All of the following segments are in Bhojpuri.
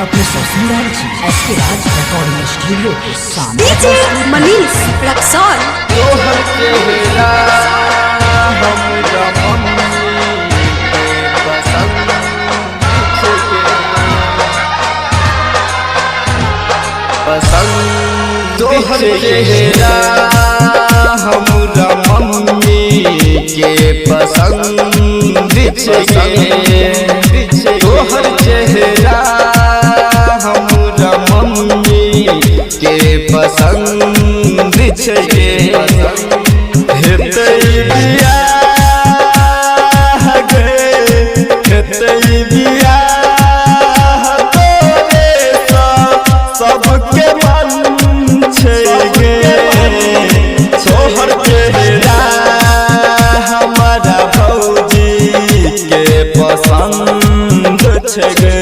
अपने ससुराल जी एसके राज रिकॉर्डिंग स्टूडियो के सामने डीजे मनीष रक्सौल। तोहर चेहरा हमरा मम्मी के पसंद छे। तोहर चेहरा हमरा मम्मी के पसंद छे। हेतै बियाह गे हेतै बियाह तोरे सबके मन छे गे। तोहर चेहरा हमारा भौजी के पसंद छे गे।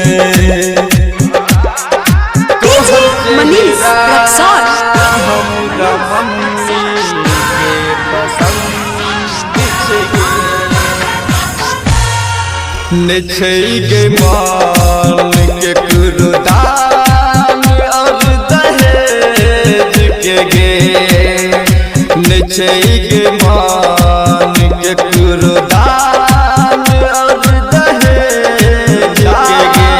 डीजे मनीष रक्सौल। हमरा मम्मी के पसंद छे गे। गे मान के कुर्दान और दहेज के गे। गे मान के कुर्दान और दहेज के गे।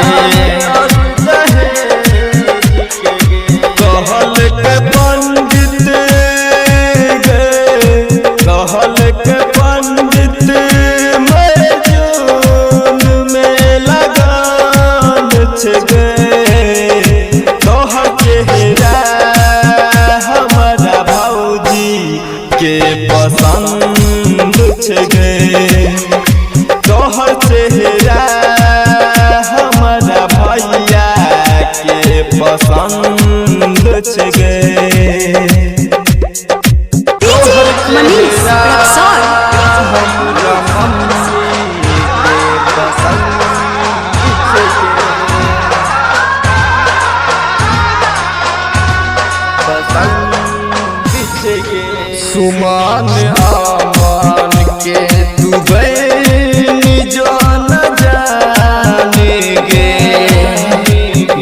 कहल के पंडित गे कहल के पंडित गे। तोहर चेहरा हमारा भौजी के पसंद छे गे। तोहर चेहरा हमारा भैया के पसंद छे गे। डीजे मनीष रक्सौल। हमरा मम्मी के पसंद छे गे। सुमान आमान के तू बनी जो न जाने गे।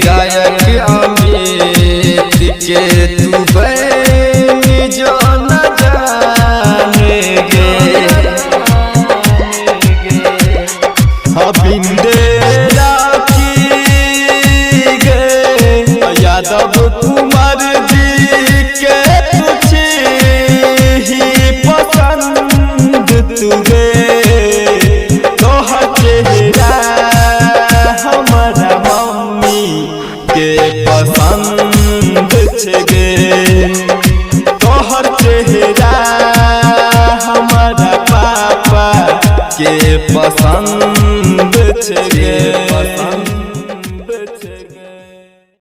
गायक अमित के तू बनी जो न जाने गे। बिंदे राखी गे यादव कुमार जी के तुझे ही पसंद तुगे। तोहर चेहरा हमारा मम्मी के पसंद छे गे। तोहर चेहरा हमारा पापा के पसंद छे गे।